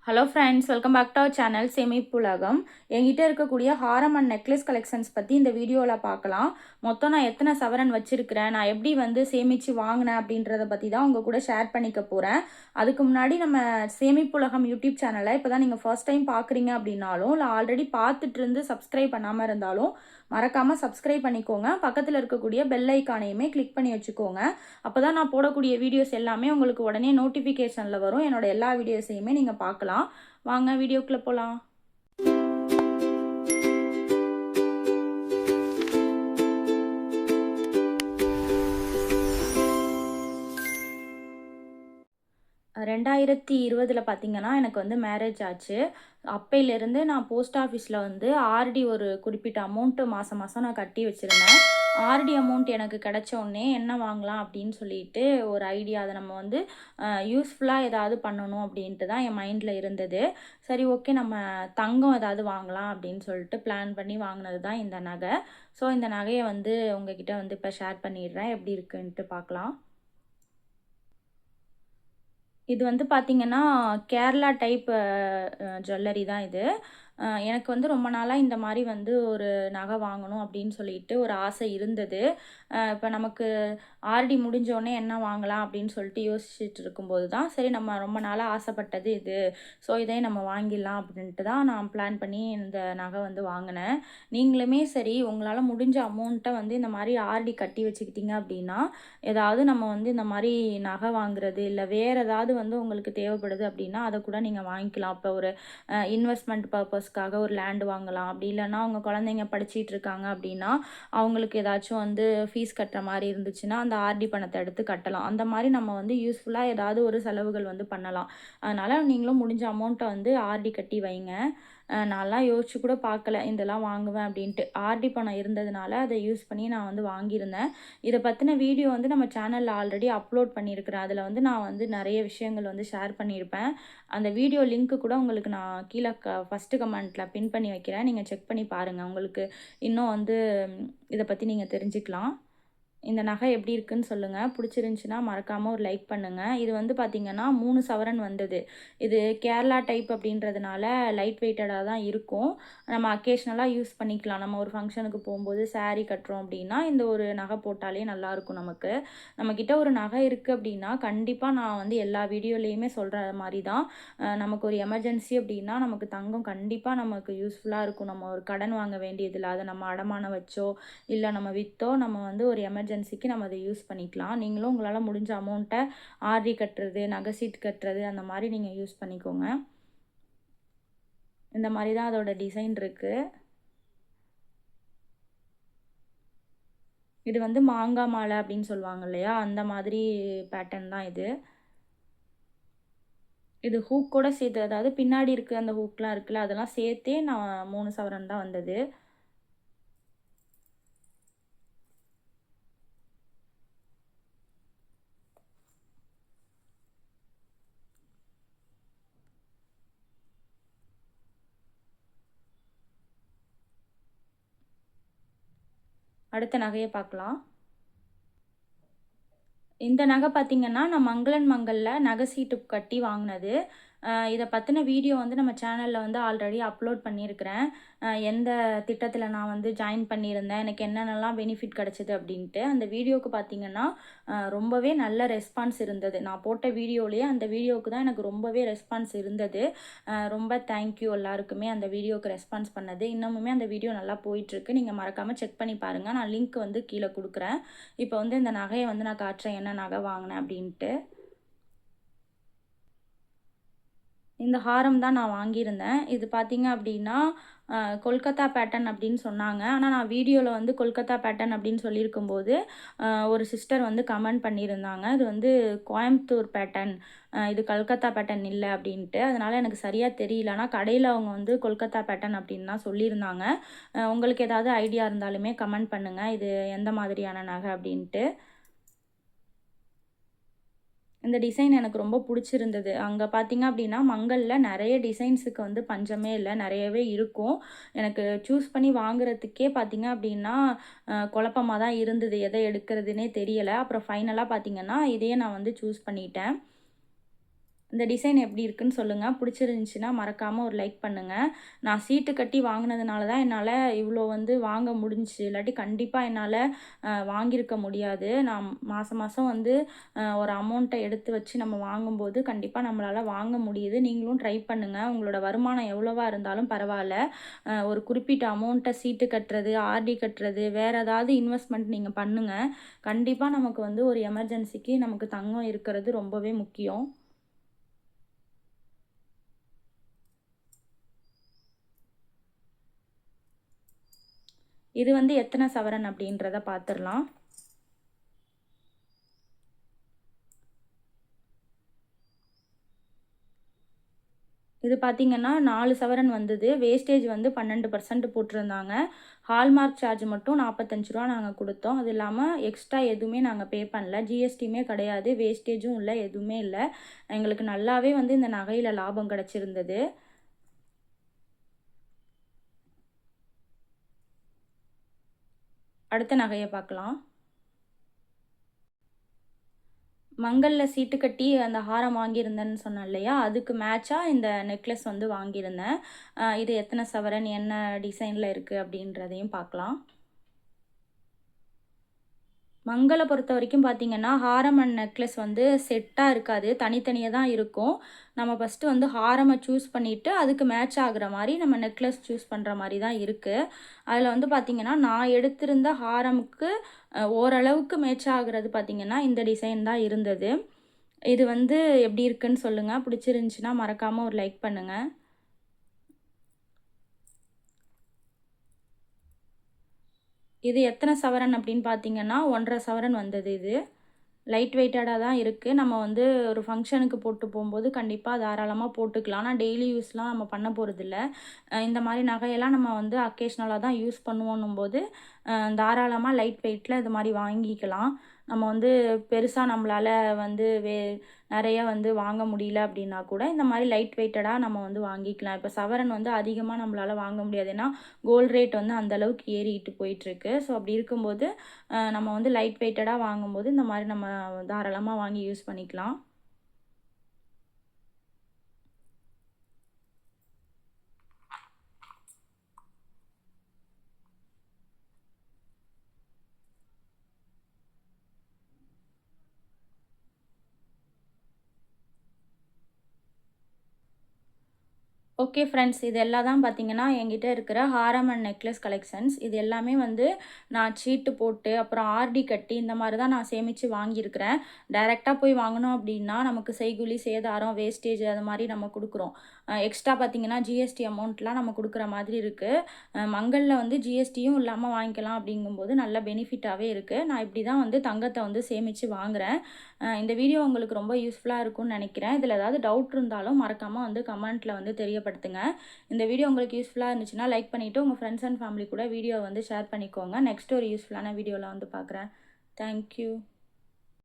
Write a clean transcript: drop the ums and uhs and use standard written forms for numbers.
Hello friends, welcome back to our channel Semippulagam. என்கிட்ட இருக்கக்கூடிய ஹாரம் and necklace collections பற்றி இந்த வீடியோவில் பார்க்கலாம். மொத்தம் நான் எத்தனை சவரன் வச்சுருக்கிறேன், நான் எப்படி சேமித்து வாங்கினேன் அப்படின்றத பற்றி தான் உங்கள் கூட ஷேர் பண்ணிக்க போகிறேன். அதுக்கு முன்னாடி நம்ம சேமிப்புலகம் யூடியூப் சேனலை இப்போ தான் நீங்கள் ஃபர்ஸ்ட் டைம் பார்க்குறீங்க அப்படின்னாலும், இல்லை ஆல்ரெடி பார்த்துட்டு இருந்து சப்ஸ்கிரைப் பண்ணாமல் இருந்தாலும் மறக்காமல் சப்ஸ்கிரைப் பண்ணிக்கோங்க. பக்கத்தில் இருக்கக்கூடிய பெல் ஐக்கானையுமே கிளிக் பண்ணி வச்சுக்கோங்க. அப்போ தான் நான் போடக்கூடிய வீடியோஸ் எல்லாமே உங்களுக்கு உடனே நோட்டிஃபிகேஷனில் வரும். என்னோட எல்லா வீடியோஸையுமே நீங்கள் பார்க்கலாம். வாங்க வீடியோக்குள்ளே போகலாம். ரெண்டாயிரத்தி 20 பார்த்தீங்கன்னா எனக்கு மேரேஜ் ஆச்சு. அப்பையிலேருந்து நான் போஸ்ட் ஆஃபீஸில் ஆர்டி ஒரு குறிப்பிட்ட அமௌண்ட்டு மாதம் மாதம் நான் கட்டி வச்சுருந்தேன். ஆர்டி அமௌண்ட் எனக்கு கிடைச்ச உடனே என்ன வாங்கலாம் அப்படின்னு சொல்லிட்டு ஒரு ஐடியா, அதை நம்ம யூஸ்ஃபுல்லாக ஏதாவது பண்ணணும் அப்படின்ட்டு தான் என் மைண்டில் இருந்தது. சரி, ஓகே, நம்ம தங்கம் ஏதாவது வாங்கலாம் அப்படின்னு சொல்லிட்டு பிளான் பண்ணி வாங்கினது தான் இந்த நகை. ஸோ இந்த நகையை உங்ககிட்ட இப்போ ஷேர் பண்ணிடுறேன், எப்படி இருக்குன்ட்டு பார்க்கலாம். இது பார்த்தீங்கன்னா, கேரளா டைப் ஜுவல்லரி தான் இது. எனக்கு ரொம்ப நாளாக இந்த மாதிரி ஒரு நகை வாங்கணும் அப்படின்னு சொல்லிட்டு ஒரு ஆசை இருந்தது. இப்போ நமக்கு ஆர்டி முடிஞ்சோடனே என்ன வாங்கலாம் அப்படின்னு சொல்லிட்டு யோசிச்சுட்டு இருக்கும்போது தான், சரி நம்ம ரொம்ப நாளாக ஆசைப்பட்டது இது, ஸோ இதே நம்ம வாங்கிடலாம் அப்படின்ட்டு தான் நான் பிளான் பண்ணி இந்த நகை வாங்கினேன். நீங்களுமே சரி, உங்களால் முடிஞ்ச அமௌண்ட்டை இந்த மாதிரி ஆர்டி கட்டி வச்சுக்கிட்டீங்க அப்படின்னா, ஏதாவது நம்ம இந்த மாதிரி நகை வாங்குறது இல்லை வேறு ஏதாவது உங்களுக்கு தேவைப்படுது அப்படின்னா அதை கூட நீங்கள் வாங்கிக்கலாம். இப்போ ஒரு இன்வெஸ்ட்மெண்ட் பர்பஸ்க்காக ஒரு லேண்டு வாங்கலாம். அப்படி இல்லைன்னா அவங்க குழந்தைங்க படிச்சிட்டு இருக்காங்க அப்படின்னா அவங்களுக்கு ஏதாச்சும் ஃபீஸ் கட்டுற மாதிரி இருந்துச்சுன்னா அந்த ஆர்டி பணத்தை எடுத்து கட்டலாம். அந்த மாதிரி நம்ம யூஸ்ஃபுல்லாக ஏதாவது ஒரு செலவுகள் பண்ணலாம். அதனால் நீங்களும் முடிஞ்ச அமௌண்ட்டை ஆர்டி கட்டி வைங்க. நான்லாம் யோசிச்சு கூட பார்க்கல இதெல்லாம் வாங்குவேன் அப்படின்ட்டு. ஆர்டி பணம் இருந்ததுனால அதை யூஸ் பண்ணி நான் வாங்கியிருந்தேன். இதை பற்றின வீடியோ நம்ம சேனலில் ஆல்ரெடி அப்லோட் பண்ணியிருக்கிறேன். அதில் நான் நிறைய விஷயங்கள் ஷேர் பண்ணியிருப்பேன். அந்த வீடியோ லிங்க்கு கூட உங்களுக்கு நான் கீழே ஃபஸ்ட்டு கமெண்ட்டில் பின் பண்ணி வைக்கிறேன். நீங்கள் செக் பண்ணி பாருங்கள். உங்களுக்கு இன்னும் இதை பற்றி நீங்கள் தெரிஞ்சுக்கலாம். இந்த நகை எப்படி இருக்குன்னு சொல்லுங்கள். பிடிச்சிருந்துச்சின்னா மறக்காமல் ஒரு லைக் பண்ணுங்கள். இது பார்த்திங்கன்னா 3 சவரன் வந்தது. இது கேரளா டைப் அப்படின்றதுனால லைட் வெயிட்டடாக தான் இருக்கும். நம்ம அக்கேஷ்னலாக யூஸ் பண்ணிக்கலாம். நம்ம ஒரு ஃபங்க்ஷனுக்கு போகும்போது சாரீ கட்டுறோம் அப்படின்னா இந்த ஒரு நகை போட்டாலே நல்லாயிருக்கும். நம்மக்கிட்ட ஒரு நகை இருக்குது அப்படின்னா கண்டிப்பாக நான் எல்லா வீடியோலேயுமே சொல்கிற மாதிரி தான், நமக்கு ஒரு எமர்ஜென்சி அப்படின்னா நமக்கு தங்கம் கண்டிப்பாக நமக்கு யூஸ்ஃபுல்லாக இருக்கும். நம்ம ஒரு கடன் வாங்க வேண்டியதில்லை. அதை நம்ம அடமானம் வச்சோ இல்லை நம்ம விற்றோ நம்ம ஒரு எமர்ஜென்சிக்கு நம்ம அதை யூஸ் பண்ணிக்கலாம். நீங்களும் உங்களால் முடிஞ்ச அமௌண்ட்டை ஆர்டி கட்டுறது, நகை சீட் கட்டுறது அந்த மாதிரி நீங்கள் யூஸ் பண்ணிக்கோங்க. இந்த மாதிரி தான் அதோட டிசைன் இருக்குது. இது மாங்காய் மாலை அப்படின்னு சொல்லுவாங்க இல்லையா, அந்த மாதிரி பேட்டர்ன் தான் இது. இது ஹூக் கூட சேர்த்து, அதாவது பின்னாடி இருக்குது அந்த ஹூக்லாம் இருக்குல்ல, அதெல்லாம் சேர்த்தே நான் 3 சவரன் தான் வந்தது. அடுத்த நகையை பார்க்கலாம். இந்த நகை பார்த்திங்கன்னா நான் மங்களன் மங்களில் நகை சீட்டு கட்டி வாங்கினது. இதை பற்றின வீடியோ நம்ம சேனலில் ஆல்ரெடி அப்லோட் பண்ணியிருக்கிறேன். எந்த திட்டத்தில் நான் ஜாயின் பண்ணியிருந்தேன், எனக்கு என்னென்னலாம் பெனிஃபிட் கிடச்சிது அப்படின்ட்டு. அந்த வீடியோவுக்கு பார்த்திங்கன்னா ரொம்பவே நல்ல ரெஸ்பான்ஸ் இருந்தது. நான் போட்ட வீடியோலேயே அந்த வீடியோவுக்கு தான் எனக்கு ரொம்பவே ரெஸ்பான்ஸ் இருந்தது. ரொம்ப தேங்க்யூ எல்லாருக்குமே அந்த வீடியோவுக்கு ரெஸ்பான்ஸ் பண்ணது. இன்னமுமே அந்த வீடியோ நல்லா போயிட்டுருக்கு. நீங்கள் மறக்காமல் செக் பண்ணி பாருங்கள். நான் லிங்க் கீழே கொடுக்குறேன். இப்போ இந்த நகையை நான் காட்டுறேன் என்ன நகை வாங்கினேன் அப்படின்ட்டு. இந்த ஹாரம் தான் நான் வாங்கியிருந்தேன். இது பார்த்திங்க அப்படின்னா கொல்கத்தா பேட்டர்ன் அப்படின்னு சொன்னாங்க. ஆனால் நான் வீடியோவில் கொல்கத்தா பேட்டர்ன் அப்படின்னு சொல்லியிருக்கும்போது ஒரு சிஸ்டர் கமெண்ட் பண்ணியிருந்தாங்க, இது கோயம்புத்தூர் பேட்டர்ன், இது கல்கத்தா பேட்டர்ன் இல்லை அப்படின்ட்டு. அதனால் எனக்கு சரியாக தெரியல. ஆனால் கடையில் அவங்க கொல்கத்தா பேட்டர்ன் அப்படின்னு தான் சொல்லியிருந்தாங்க. உங்களுக்கு ஏதாவது ஐடியா இருந்தாலுமே கமெண்ட் பண்ணுங்கள், இது எந்த மாதிரியான நகை அப்படின்ட்டு. இந்த டிசைன் எனக்கு ரொம்ப பிடிச்சிருந்தது. அங்கே பார்த்திங்க அப்படின்னா மங்களில் நிறைய டிசைன்ஸுக்கு பஞ்சமே இல்லை, நிறையவே இருக்கும். எனக்கு சூஸ் பண்ணி வாங்குறதுக்கே பார்த்திங்க அப்படின்னா குழப்பமாக தான் இருந்தது, எதை எடுக்கிறதுனே தெரியலை. அப்புறம் ஃபைனலாக பார்த்திங்கன்னா இதையே நான் சூஸ் பண்ணிட்டேன். இந்த டிசைன் எப்படி இருக்குன்னு சொல்லுங்கள். பிடிச்சிருந்துச்சின்னா மறக்காமல் ஒரு லைக் பண்ணுங்கள். நான் சீட்டு கட்டி வாங்கினதுனால தான் என்னால் இவ்வளோ வந்து வாங்க முடிஞ்சிச்சு. இல்லாட்டி கண்டிப்பாக என்னால் வாங்கியிருக்க முடியாது. நான் மாதம் மாதம் வந்து ஒரு அமௌண்ட்டை எடுத்து வச்சு நம்ம வாங்கும்போது கண்டிப்பாக நம்மளால் வாங்க முடியுது. நீங்களும் ட்ரை பண்ணுங்கள். உங்களோட வருமானம் எவ்வளோவா இருந்தாலும் பரவாயில்ல. ஒரு குறிப்பிட்ட அமௌண்ட்டை சீட்டு கட்டுறது, ஆர்டி கட்டுறது, வேறு ஏதாவது இன்வெஸ்ட்மெண்ட் நீங்கள் பண்ணுங்கள். கண்டிப்பாக நமக்கு வந்து ஒரு எமர்ஜென்சிக்கு நமக்கு தங்கம் இருக்கிறது ரொம்பவே முக்கியம். இது வந்து எத்தனை சவரன் அப்படின்றத பார்த்துடலாம். இது பார்த்திங்கன்னா 4 சவரன் வந்தது. வேஸ்டேஜ் வந்து 12% போட்டிருந்தாங்க. ஹால்மார்க் சார்ஜ் மட்டும் 45 ரூபா நாங்கள் கொடுத்தோம். அது இல்லாமல் எக்ஸ்ட்ரா எதுவுமே நாங்கள் பே பண்ணல. ஜிஎஸ்டியுமே கிடையாது, வேஸ்டேஜும் இல்லை, எதுவுமே இல்லை. எங்களுக்கு நல்லாவே வந்து இந்த நகையில் லாபம் கிடச்சிருந்தது. அடுத்த நகையை பார்க்கலாம். மங்கலில் சீட்டு கட்டி அந்த ஹாரம் வாங்கியிருந்தேன்னு சொன்னேன் இல்லையா, அதுக்கு மேட்சாக இந்த நெக்லஸ் வந்து வாங்கியிருந்தேன். இது எத்தனை சவரன், என்ன டிசைனில் இருக்குது அப்படின்றதையும் பார்க்கலாம். மங்களை பொறுத்த வரைக்கும் பார்த்திங்கன்னா ஹாரம் அண்ட் நெக்லஸ் வந்து செட்டாக இருக்காது, தனித்தனியாக தான் இருக்கும். நம்ம ஃபஸ்ட்டு வந்து ஹாரமை சூஸ் பண்ணிவிட்டு அதுக்கு மேட்ச் ஆகிற மாதிரி நம்ம நெக்லஸ் சூஸ் பண்ணுற மாதிரி தான் இருக்குது. அதில் வந்து பார்த்திங்கன்னா நான் எடுத்திருந்த ஹாரமுக்கு ஓரளவுக்கு மேட்ச் ஆகிறது பார்த்திங்கன்னா இந்த டிசைன் தான் இருந்தது. இது வந்து எப்படி இருக்குன்னு சொல்லுங்கள். பிடிச்சிருந்துச்சின்னா மறக்காமல் ஒரு லைக் பண்ணுங்கள். இது எத்தனை சவரன் அப்படின்னு பார்த்தீங்கன்னா 1.5 சவரன் வந்தது. இது லைட் வெயிட்டடாக தான் இருக்குது. நம்ம வந்து ஒரு ஃபங்க்ஷனுக்கு போட்டு போகும்போது கண்டிப்பாக தாராளமாக போட்டுக்கலாம். ஆனால் டெய்லி யூஸ்லாம் நம்ம பண்ண போகிறதில்ல. இந்த மாதிரி நகையெல்லாம் நம்ம வந்து அக்கேஷ்னலாக தான் யூஸ் பண்ணுவோன்னும் போது தாராளமாக லைட் வெயிட்டில் இது மாதிரி வாங்கிக்கலாம். நம்ம வந்து பெருசாக நம்மளால் வந்து நிறைய வந்து வாங்க முடியல அப்படின்னா கூட இந்த மாதிரி லைட் வெயிட்டடாக நம்ம வந்து வாங்கிக்கலாம். இப்போ சவரன் வந்து அதிகமாக நம்மளால் வாங்க முடியாது, ஏன்னா கோல்டு ரேட் வந்து அந்தளவுக்கு ஏறிட்டு போயிட்டுருக்கு. ஸோ அப்படி இருக்கும்போது நம்ம வந்து லைட் வெயிட்டடாக வாங்கும்போது இந்த மாதிரி நம்ம தாராளமாக வாங்கி யூஸ் பண்ணிக்கலாம். ஓகே ஃப்ரெண்ட்ஸ், இது எல்லாம் தான் பார்த்தீங்கன்னா என்கிட்ட இருக்கிற ஹாரம் அண்ட் நெக்லஸ் கலெக்ஷன்ஸ். இது எல்லாமே வந்து நான் சீட்டு போட்டு அப்புறம் ஆர்டி கட்டி இந்த மாதிரி தான் நான் சேமித்து வாங்கியிருக்கிறேன். டைரெக்டாக போய் வாங்கினோம் அப்படின்னா நமக்கு செய்கூலி சேதாரம் வேஸ்டேஜ் அது மாதிரி நம்ம கொடுக்குறோம். எக்ஸ்ட்ரா பார்த்தீங்கன்னா ஜிஎஸ்டி அமௌண்ட்லாம் நம்ம கொடுக்குற மாதிரி இருக்குது. மங்களில் வந்து ஜிஎஸ்டியும் இல்லாமல் வாங்கிக்கலாம் அப்படிங்கும்போது நல்ல பெனிஃபிட்டாகவே இருக்குது. நான் இப்படி தான் வந்து தங்கத்தை வந்து சேமித்து வாங்குகிறேன். இந்த வீடியோ உங்களுக்கு ரொம்ப யூஸ்ஃபுல்லாக இருக்கும்னு நினைக்கிறேன். இதில் ஏதாவது டவுட் இருந்தாலும் மறக்காமல் வந்து கமெண்ட்டில் வந்து தெரியப்படுத்துங்க. இந்த வீடியோ உங்களுக்கு யூஸ்ஃபுல்லாக இருந்துச்சுன்னா லைக் பண்ணிவிட்டு உங்கள் ஃப்ரெண்ட்ஸ் அண்ட் ஃபேமிலி கூட வீடியோ வந்து ஷேர் பண்ணிக்கோங்க. நெக்ஸ்ட் ஒரு யூஸ்ஃபுல்லான வீடியோவில் வந்து பார்க்குறேன். தேங்க்யூ.